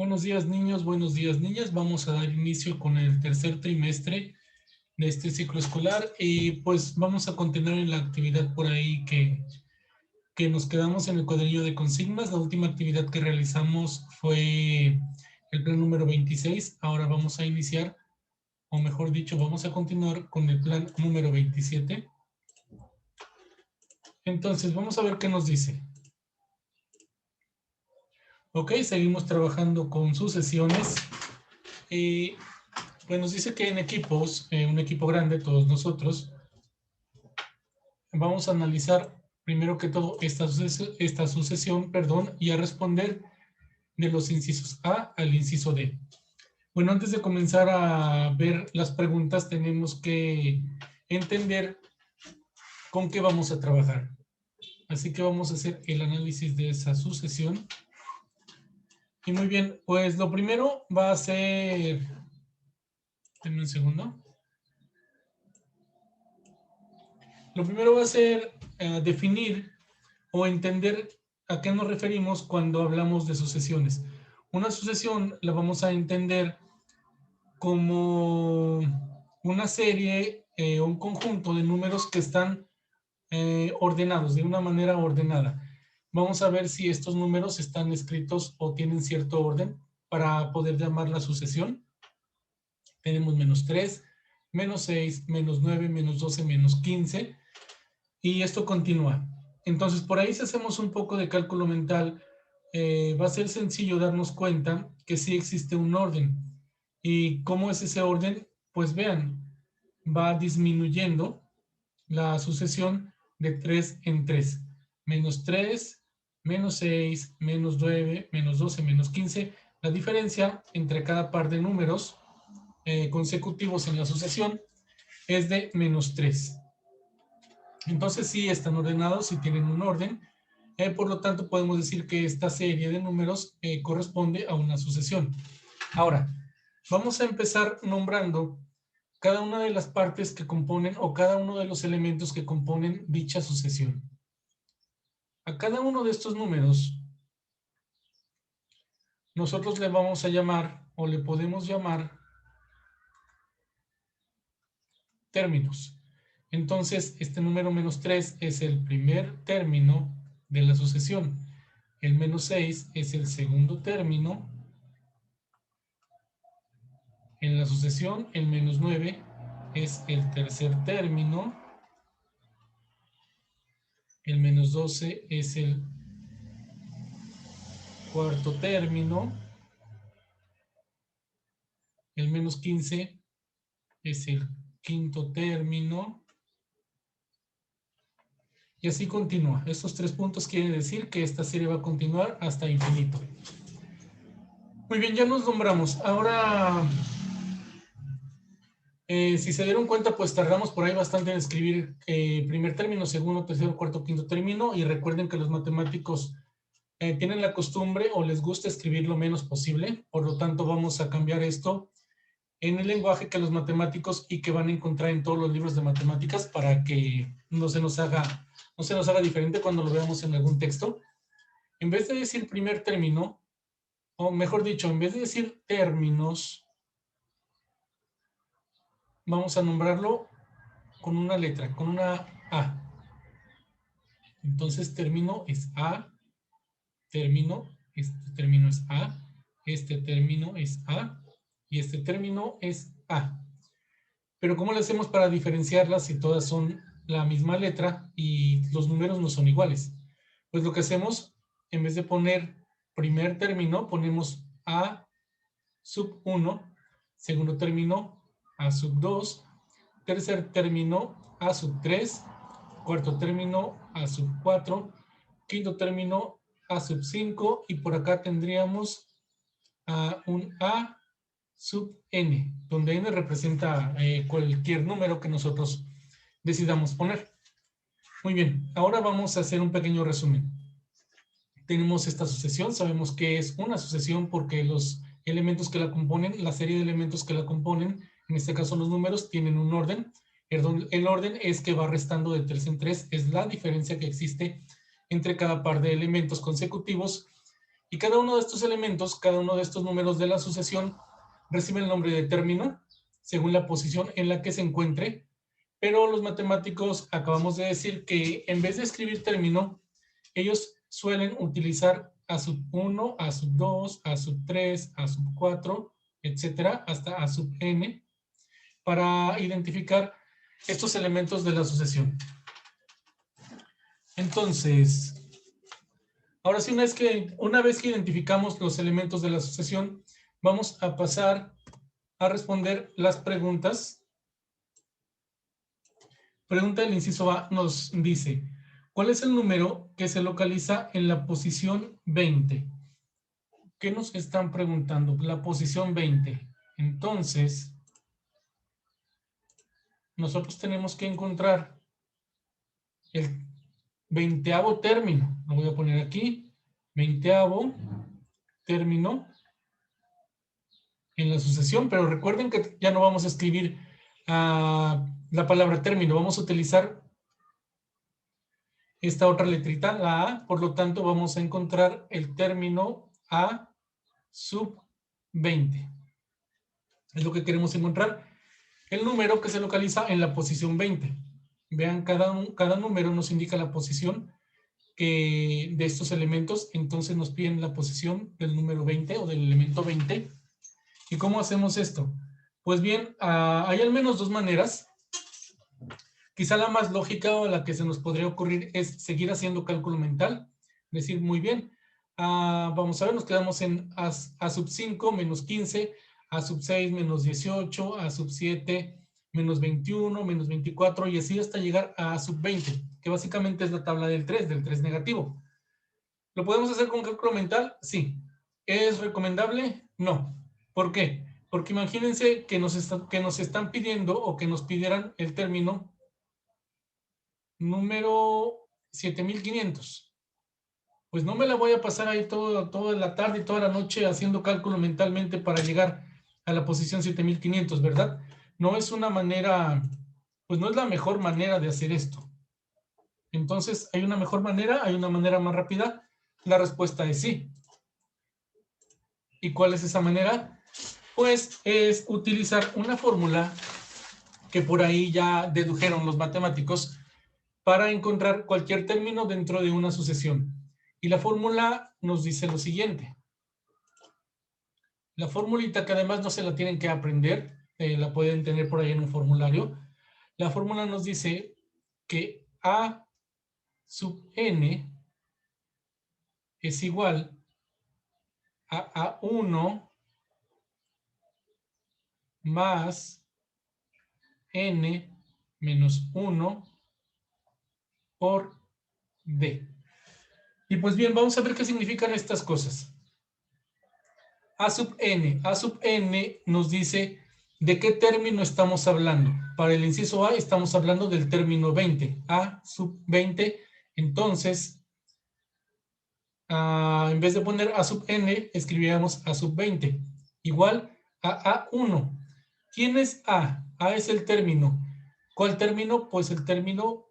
Buenos días, niños, buenos días, niñas. Vamos a dar inicio con el tercer trimestre de este ciclo escolar y pues vamos a continuar en la actividad por ahí que nos quedamos en el cuadernillo de consignas. La última actividad que realizamos fue el plan número 26. Ahora vamos a iniciar, o mejor dicho, vamos a continuar con el plan número 27. Entonces, vamos a ver qué nos dice. Ok, seguimos trabajando con sucesiones. Pues nos dice que en equipos, un equipo grande, todos nosotros, vamos a analizar primero que todo esta sucesión, y a responder de los incisos A al inciso D. Bueno, antes de comenzar a ver las preguntas, tenemos que entender con qué vamos a trabajar. Así que vamos a hacer el análisis de esa sucesión. Y muy bien, pues lo primero va a ser... Denme un segundo. Lo primero va a ser definir o entender a qué nos referimos cuando hablamos de sucesiones. Una sucesión la vamos a entender como una serie o un conjunto de números que están ordenados, de una manera ordenada. Vamos a ver si estos números están escritos o tienen cierto orden para poder llamar la sucesión. Tenemos menos 3, menos 6, menos 9, menos 12, menos 15. Y esto continúa. Entonces, por ahí si hacemos un poco de cálculo mental, va a ser sencillo darnos cuenta que sí existe un orden. ¿Y cómo es ese orden? Pues vean, va disminuyendo la sucesión de 3 en 3. Menos 3, menos 6, menos 9, menos 12, menos 15. La diferencia entre cada par de números consecutivos en la sucesión es de menos 3. Entonces sí están ordenados, sí tienen un orden. Por lo tanto, podemos decir que esta serie de números corresponde a una sucesión. Ahora, vamos a empezar nombrando cada una de las partes que componen o cada uno de los elementos que componen dicha sucesión. A cada uno de estos números, nosotros le vamos a llamar o le podemos llamar términos. Entonces, este número menos 3 es el primer término de la sucesión. El menos 6 es el segundo término. En la sucesión, el menos 9 es el tercer término. El menos 12 es el cuarto término. El menos 15 es el quinto término. Y así continúa. Estos 3 puntos quieren decir que esta serie va a continuar hasta infinito. Muy bien, ya nos nombramos. Ahora, si se dieron cuenta, pues tardamos por ahí bastante en escribir primer término, segundo, tercero, cuarto, quinto término. Y recuerden que los matemáticos tienen la costumbre o les gusta escribir lo menos posible. Por lo tanto, vamos a cambiar esto en el lenguaje que los matemáticos y que van a encontrar en todos los libros de matemáticas para que no se nos haga diferente cuando lo veamos en algún texto. En vez de decir primer término, o mejor dicho, en vez de decir términos, vamos a nombrarlo con una letra, con una A. Entonces, término es A, término, este término es A, este término es A, y este término es A. Pero ¿cómo le hacemos para diferenciarlas si todas son la misma letra y los números no son iguales? Pues lo que hacemos, en vez de poner primer término, ponemos A sub 1, segundo término A sub 2, tercer término A sub 3, cuarto término A sub 4, quinto término A sub 5 y por acá tendríamos un A sub n, donde n representa cualquier número que nosotros decidamos poner. Muy bien, ahora vamos a hacer un pequeño resumen. Tenemos esta sucesión, sabemos que es una sucesión porque los elementos que la componen, la serie de elementos que la componen, en este caso los números, tienen un orden. El orden es que va restando de 3 en 3, es la diferencia que existe entre cada par de elementos consecutivos. Y cada uno de estos elementos, cada uno de estos números de la sucesión, recibe el nombre de término según la posición en la que se encuentre, pero los matemáticos acabamos de decir que en vez de escribir término, ellos suelen utilizar a sub 1, a sub 2, a sub 3, a sub 4, etcétera, hasta a sub n, para identificar estos elementos de la sucesión. Entonces, ahora sí, una vez que identificamos los elementos de la sucesión, vamos a pasar a responder las preguntas. Pregunta del inciso A nos dice, ¿cuál es el número que se localiza en la posición 20? ¿Qué nos están preguntando? La posición 20. Entonces, nosotros tenemos que encontrar el 20avo término. Lo voy a poner aquí. 20avo término en la sucesión, pero recuerden que ya no vamos a escribir la palabra término, vamos a utilizar esta otra letrita, la A, por lo tanto vamos a encontrar el término A sub 20. Es lo que queremos encontrar, el número que se localiza en la posición 20. Vean, cada número nos indica la posición de estos elementos, entonces nos piden la posición del número 20 o del elemento 20. ¿Y cómo hacemos esto? Pues bien, hay al menos dos maneras. Quizá la más lógica o la que se nos podría ocurrir es seguir haciendo cálculo mental. Decir, muy bien, vamos a ver, nos quedamos en A sub 5 menos 15, A sub 6 menos 18, A sub 7 menos 21, menos 24 y así hasta llegar a A sub 20, que básicamente es la tabla del 3 negativo. ¿Lo podemos hacer con cálculo mental? Sí. ¿Es recomendable? No. ¿Por qué? Porque imagínense que nos están pidiendo o que nos pidieran el término número 7500. Pues no me la voy a pasar ahí toda la tarde y toda la noche haciendo cálculo mentalmente para llegar a la posición 7500, ¿verdad? No es una manera, pues no es la mejor manera de hacer esto. Entonces, ¿hay una mejor manera? ¿Hay una manera más rápida? La respuesta es sí. ¿Y cuál es esa manera? Pues es utilizar una fórmula que por ahí ya dedujeron los matemáticos para encontrar cualquier término dentro de una sucesión. Y la fórmula nos dice lo siguiente. La formulita, que además no se la tienen que aprender, la pueden tener por ahí en un formulario. La fórmula nos dice que A sub n es igual a A1 más n menos 1 por d. Y pues bien, vamos a ver qué significan estas cosas. A sub n nos dice de qué término estamos hablando. Para el inciso A estamos hablando del término 20, A sub 20. Entonces, en vez de poner A sub n, escribiríamos A sub 20. Igual a A1. ¿Quién es A? A es el término. ¿Cuál término? Pues el término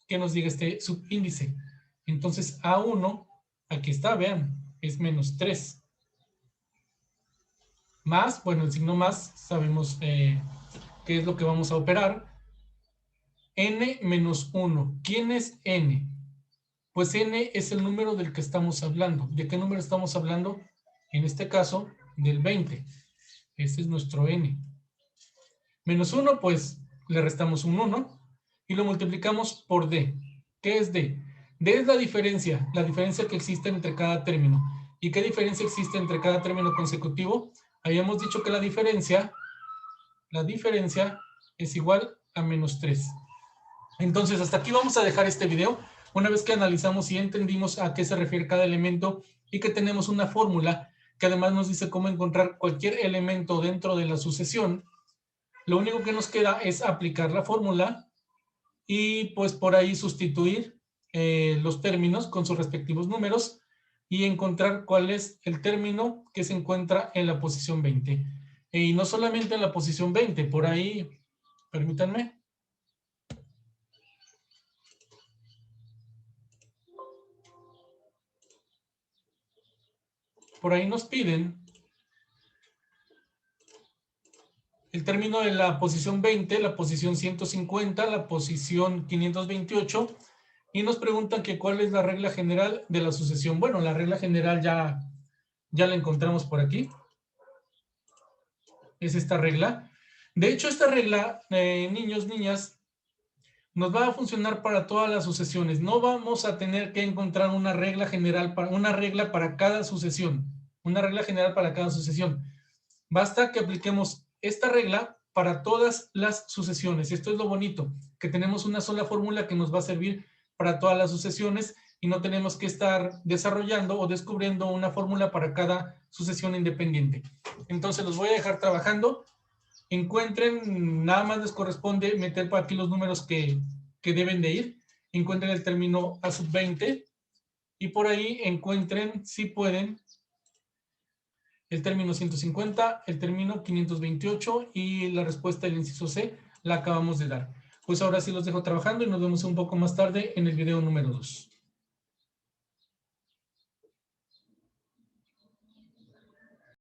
que nos diga este subíndice. Entonces A1, aquí está, vean, es menos 3. Más, bueno, el signo más, sabemos qué es lo que vamos a operar. N menos 1. ¿Quién es N? Pues N es el número del que estamos hablando. ¿De qué número estamos hablando? En este caso, del 20. Este es nuestro N. Menos 1, pues le restamos un 1 y lo multiplicamos por D. ¿Qué es D? D es la diferencia que existe entre cada término. ¿Y qué diferencia existe entre cada término consecutivo? Habíamos dicho que la diferencia es igual a menos 3. Entonces, hasta aquí vamos a dejar este video. Una vez que analizamos y entendimos a qué se refiere cada elemento y que tenemos una fórmula que además nos dice cómo encontrar cualquier elemento dentro de la sucesión, lo único que nos queda es aplicar la fórmula y pues por ahí sustituir los términos con sus respectivos números y encontrar cuál es el término que se encuentra en la posición 20. Y no solamente en la posición 20, por ahí, permítanme. por ahí nos piden el término de la posición 20, la posición 150, la posición 528, y nos preguntan que cuál es la regla general de la sucesión. Bueno, la regla general ya la encontramos por aquí. Es esta regla. De hecho, esta regla, niños, niñas, nos va a funcionar para todas las sucesiones. No vamos a tener que encontrar una regla general, una regla para cada sucesión. Una regla general para cada sucesión. Basta que apliquemos esta regla para todas las sucesiones. Esto es lo bonito, que tenemos una sola fórmula que nos va a servir para todas las sucesiones y no tenemos que estar desarrollando o descubriendo una fórmula para cada sucesión independiente. Entonces los voy a dejar trabajando. Encuentren, nada más les corresponde meter por aquí los números que deben de ir. Encuentren el término A sub 20 y por ahí encuentren, si pueden, el término 150, el término 528 y la respuesta del inciso C la acabamos de dar. Pues ahora sí los dejo trabajando y nos vemos un poco más tarde en el video número 2.